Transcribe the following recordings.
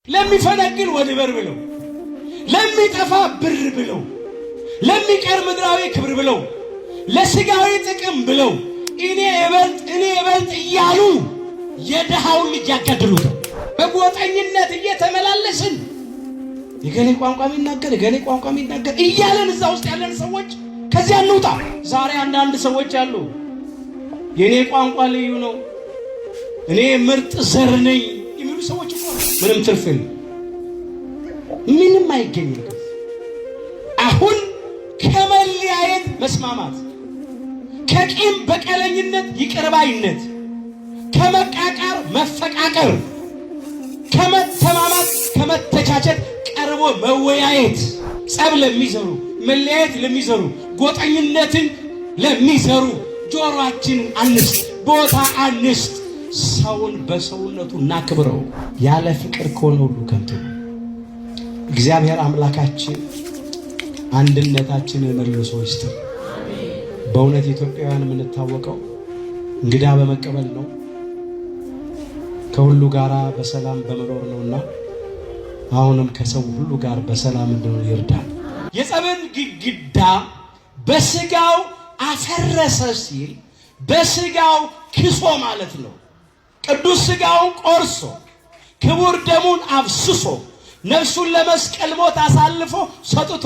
ለሚፈነግል ወድበር ብለው ለሚጠፋ ብር ብለው ለሚቀር ምድራዊ ክብር ብለው ለስጋዊ ጥቅም ብለው እኔ እበልጥ እያሉ የደሃውን ልጅ ያጋድሉት በጎጠኝነት እየተመላለስን የገሌ ቋንቋ የሚናገር እያለን እዛ ውስጥ ያለን ሰዎች ከዚያ እንውጣ። ዛሬ አንዳንድ ሰዎች አሉ የኔ ቋንቋ ልዩ ነው እኔ ምርጥ ዘር ነኝ የሚሉ ሰዎች ምንም ትርፍ ምንም አይገኝም። አሁን ከመለያየት መስማማት፣ ከቂም በቀለኝነት ይቅርባይነት፣ ከመቃቃር መፈቃቀር፣ ከመተማማት ከመተቻቸት ቀርቦ መወያየት፣ ጸብ ለሚዘሩ መለያየት ለሚዘሩ ጎጠኝነትን ለሚዘሩ ጆሮአችንን አንስጥ፣ ቦታ አንስጥ። ሰውን በሰውነቱ እናክብረው። ያለ ፍቅር ከሆነ ሁሉ ከንቱ ነው። እግዚአብሔር አምላካችን አንድነታችንን መልሶ ይስጥ። በእውነት ኢትዮጵያውያን የምንታወቀው እንግዳ በመቀበል ነው፣ ከሁሉ ጋራ በሰላም በመኖር ነውና አሁንም ከሰው ሁሉ ጋር በሰላም እንድንኖር ይርዳል። የጸብን ግድግዳ በስጋው አፈረሰ ሲል በስጋው ክሶ ማለት ነው። ቅዱስ ስጋውን ቆርሶ ክቡር ደሙን አፍስሶ ነፍሱን ለመስቀል ሞት አሳልፎ ሰጥቶ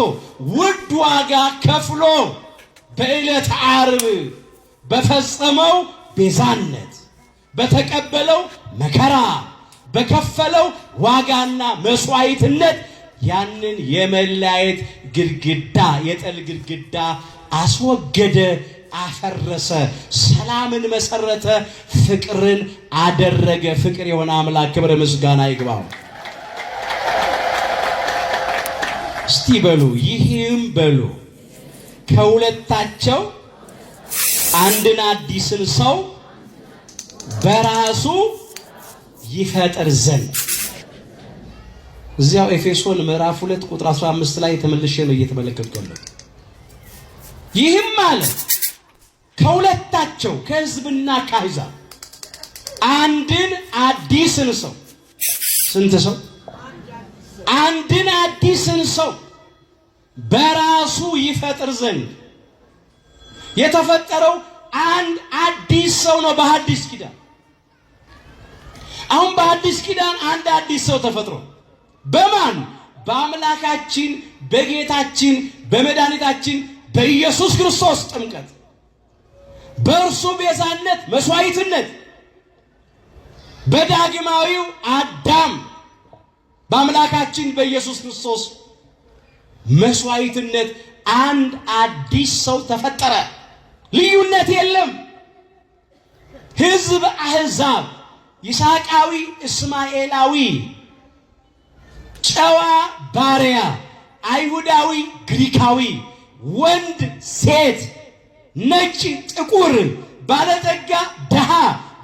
ውድ ዋጋ ከፍሎ በዕለተ ዓርብ በፈጸመው ቤዛነት በተቀበለው መከራ በከፈለው ዋጋና መስዋዕትነት ያንን የመለያየት ግድግዳ የጥል ግድግዳ አስወገደ፣ አፈረሰ፣ ሰላምን መሰረተ፣ ፍቅርን አደረገ። ፍቅር የሆነ አምላክ ክብር ምስጋና ይግባው። እስቲ በሉ ይህም በሉ ከሁለታቸው አንድን አዲስን ሰው በራሱ ይፈጥር ዘንድ። እዚያው ኤፌሶን ምዕራፍ 2 ቁጥር 15 ላይ ተመልሼ ነው እየተመለከትኩት። ይህም ማለት ከሁለታቸው ከሕዝብና ከአሕዛብ አንድን አዲስን ሰው ስንት ሰው? አንድን አዲስን ሰው በራሱ ይፈጥር ዘንድ። የተፈጠረው አንድ አዲስ ሰው ነው በሐዲስ ኪዳን። አሁን በሐዲስ ኪዳን አንድ አዲስ ሰው ተፈጥሮ በማን? በአምላካችን በጌታችን በመድኃኒታችን በኢየሱስ ክርስቶስ ጥምቀት፣ በእርሱ ቤዛነት መስዋዕትነት፣ በዳግማዊው አዳም በአምላካችን በኢየሱስ ክርስቶስ መስዋዕትነት አንድ አዲስ ሰው ተፈጠረ። ልዩነት የለም። ሕዝብ አሕዛብ፣ ይስሐቃዊ እስማኤላዊ፣ ጨዋ ባሪያ፣ አይሁዳዊ ግሪካዊ፣ ወንድ ሴት፣ ነጭ ጥቁር፣ ባለጠጋ ድሃ፣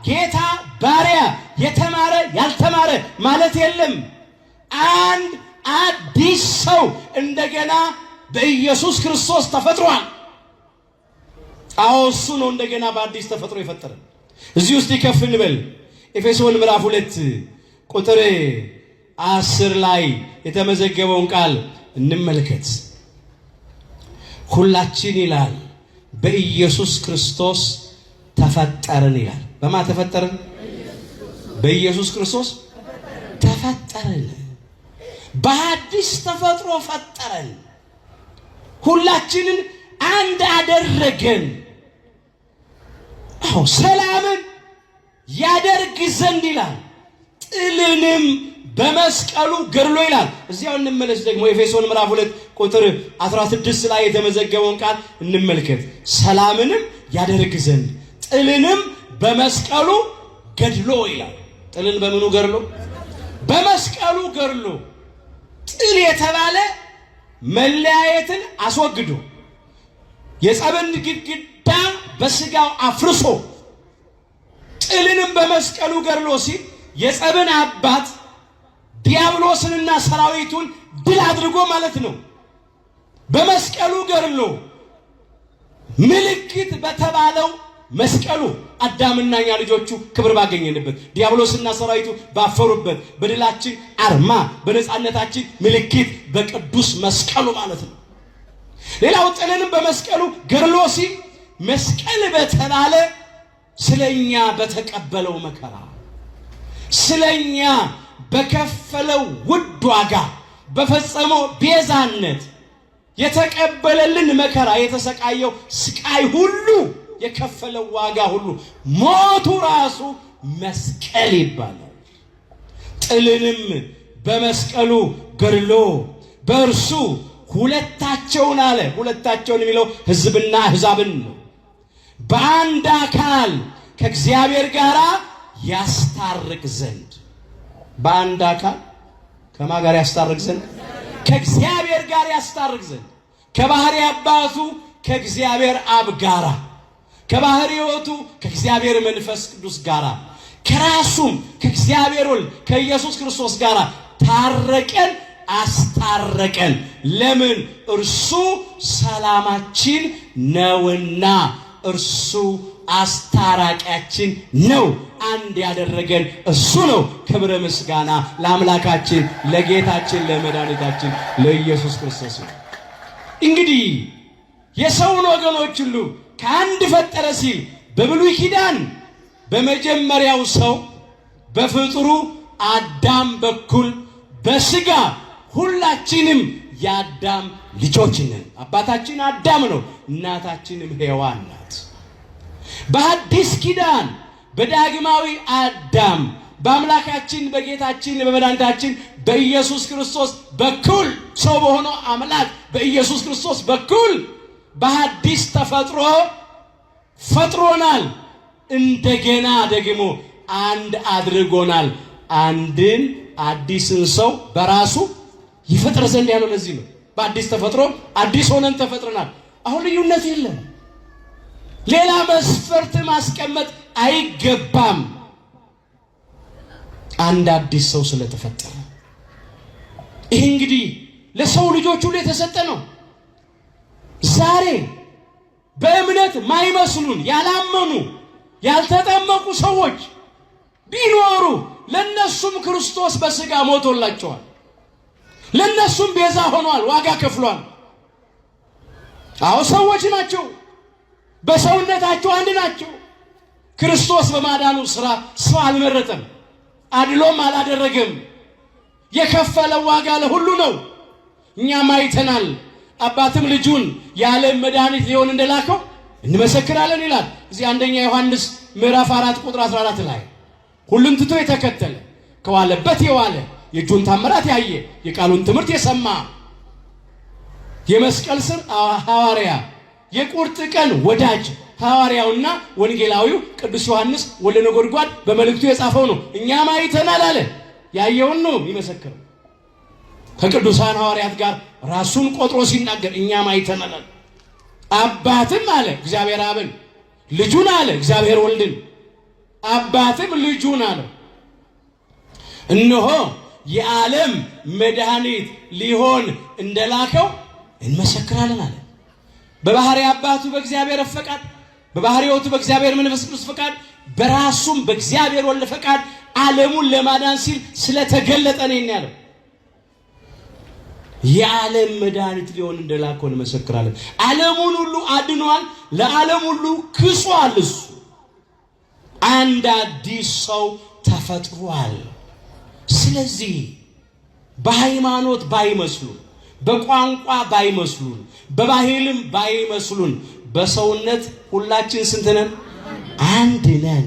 ጌታ ባሪያ፣ የተማረ ያልተማረ ማለት የለም። አንድ አዲስ ሰው እንደገና በኢየሱስ ክርስቶስ ተፈጥሯል። አዎ እሱ ነው እንደገና በአዲስ ተፈጥሮ የፈጠረ። እዚህ ውስጥ ይከፍ እንበል። ኤፌሶን ምዕራፍ 2 ቁጥር 10 ላይ የተመዘገበውን ቃል እንመልከት። ሁላችን ይላል በኢየሱስ ክርስቶስ ተፈጠርን ይላል። በማ ተፈጠርን? በኢየሱስ ክርስቶስ ተፈጠርን። በአዲስ ተፈጥሮ ፈጠረን። ሁላችንን አንድ አደረገን። አዎ ሰላምን ያደርግ ዘንድ ይላል፣ ጥልንም በመስቀሉ ገድሎ ይላል። እዚያው እንመለስ ደግሞ ኤፌሶን ምዕራፍ 2 ቁጥር 16 ላይ የተመዘገበውን ቃል እንመልከት። ሰላምንም ያደርግ ዘንድ ጥልንም በመስቀሉ ገድሎ ይላል። ጥልን በምኑ ገድሎ? በመስቀሉ ገድሎ። ጥል የተባለ መለያየትን አስወግዶ የጸብን ግድግዳ በስጋው አፍርሶ ጥልንም በመስቀሉ ገድሎ ሲል የጸብን አባት ዲያብሎስንና ሰራዊቱን ድል አድርጎ ማለት ነው። በመስቀሉ ገድሎ ምልክት በተባለው መስቀሉ አዳምና እኛ ልጆቹ ክብር ባገኘንበት፣ ዲያብሎስና ሰራዊቱ ባፈሩበት፣ በድላችን አርማ በነፃነታችን ምልክት በቅዱስ መስቀሉ ማለት ነው። ሌላው ጥልንም በመስቀሉ ገድሎ ሲል መስቀል በተባለ ስለኛ በተቀበለው መከራ ስለኛ በከፈለው ውድ ዋጋ በፈጸመው ቤዛነት የተቀበለልን መከራ የተሰቃየው ስቃይ ሁሉ የከፈለው ዋጋ ሁሉ ሞቱ ራሱ መስቀል ይባላል። ጥልንም በመስቀሉ ገድሎ በእርሱ ሁለታቸውን አለ። ሁለታቸውን የሚለው ሕዝብና አሕዛብን ነው። በአንድ አካል ከእግዚአብሔር ጋር ያስታርቅ ዘንድ በአንድ አካል ከማን ጋር ያስታርቅ ዘንድ? ከእግዚአብሔር ጋር ያስታርቅ ዘንድ ከባህሪ አባቱ ከእግዚአብሔር አብ ጋራ ከባህሪ ሕይወቱ ከእግዚአብሔር መንፈስ ቅዱስ ጋራ ከራሱም ከእግዚአብሔር ወልድ ከኢየሱስ ክርስቶስ ጋራ ታረቀን፣ አስታረቀን። ለምን? እርሱ ሰላማችን ነውና፣ እርሱ አስታራቂያችን ነው። አንድ ያደረገን እሱ ነው። ክብረ ምስጋና ለአምላካችን ለጌታችን ለመድኃኒታችን ለኢየሱስ ክርስቶስ ነው። እንግዲህ የሰውን ወገኖች ሁሉ ከአንድ ፈጠረ ሲል በብሉይ ኪዳን በመጀመሪያው ሰው በፍጡሩ አዳም በኩል በስጋ ሁላችንም የአዳም ልጆች ነን። አባታችን አዳም ነው፣ እናታችንም ሔዋን ናት። በአዲስ ኪዳን በዳግማዊ አዳም በአምላካችን በጌታችን በመድኃኒታችን በኢየሱስ ክርስቶስ በኩል ሰው በሆነው አምላክ በኢየሱስ ክርስቶስ በኩል በአዲስ ተፈጥሮ ፈጥሮናል። እንደገና ደግሞ አንድ አድርጎናል። አንድን አዲስን ሰው በራሱ ይፈጥር ዘንድ ያለው ለዚህ ነው። በአዲስ ተፈጥሮ አዲስ ሆነን ተፈጥረናል። አሁን ልዩነት የለም። ሌላ መስፈርት ማስቀመጥ አይገባም። አንድ አዲስ ሰው ስለተፈጠረ ይህ እንግዲህ ለሰው ልጆች ሁሉ የተሰጠ ነው። ዛሬ በእምነት ማይመስሉን ያላመኑ ያልተጠመቁ ሰዎች ቢኖሩ ለነሱም ክርስቶስ በስጋ ሞቶላቸዋል። ለነሱም ቤዛ ሆኗል፣ ዋጋ ከፍሏል። አዎ ሰዎች ናቸው፣ በሰውነታቸው አንድ ናቸው። ክርስቶስ በማዳኑ ሥራ ሰው አልመረጠም፣ አድሎም አላደረገም። የከፈለው ዋጋ ለሁሉ ነው። እኛም አይተናል። አባትም ልጁን የዓለም መድኃኒት ሊሆን እንደላከው እንመሰክራለን ይላል። እዚህ አንደኛ ዮሐንስ ምዕራፍ 4 ቁጥር 14 ላይ ሁሉን ትቶ የተከተለ ከዋለበት የዋለ የእጁን ታምራት ያየ የቃሉን ትምህርት የሰማ የመስቀል ስር ሐዋርያ የቁርጥ ቀን ወዳጅ ሐዋርያውና ወንጌላዊው ቅዱስ ዮሐንስ ወልደ ነጎድጓድ በመልእክቱ የጻፈው ነው። እኛም አይተናል አለ። ያየውን ነው የሚመሰክረው። ከቅዱሳን ሐዋርያት ጋር ራሱን ቆጥሮ ሲናገር እኛም አይተናል። አባትም አለ እግዚአብሔር አብን፣ ልጁን አለ እግዚአብሔር ወልድን፣ አባትም ልጁን አለ እነሆ የዓለም መድኃኒት ሊሆን እንደላከው እንመሰክራለን አለ። በባህሪ አባቱ በእግዚአብሔር ፈቃድ፣ በባህሪ ሕይወቱ በእግዚአብሔር መንፈስ ቅዱስ ፈቃድ፣ በራሱም በእግዚአብሔር ወልድ ፈቃድ ዓለሙን ለማዳን ሲል ስለተገለጠ ነው ያለው። የዓለም መድኃኒት ሊሆን እንደላከው እንመሰክራለን። ዓለሙን ሁሉ አድኗል፣ ለዓለም ሁሉ ክሷል። እሱ አንድ አዲስ ሰው ተፈጥሯል። ስለዚህ በሃይማኖት ባይመስሉን፣ በቋንቋ ባይመስሉን፣ በባህልም ባይመስሉን በሰውነት ሁላችን ስንት ነን? አንድ ነን።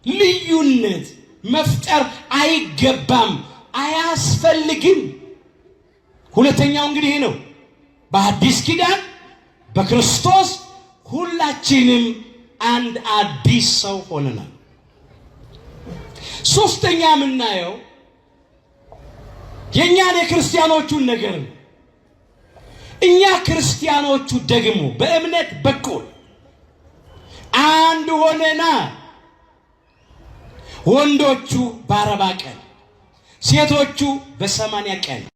ልዩነት መፍጠር አይገባም፣ አያስፈልግም። ሁለተኛው እንግዲህ ነው። በአዲስ ኪዳን በክርስቶስ ሁላችንም አንድ አዲስ ሰው ሆነናል። ሶስተኛ የምናየው የእኛን የክርስቲያኖቹን ነገር ነው። እኛ ክርስቲያኖቹ ደግሞ በእምነት በኩል አንድ ሆነና ወንዶቹ በ40 ቀን ሴቶቹ በ80 ቀን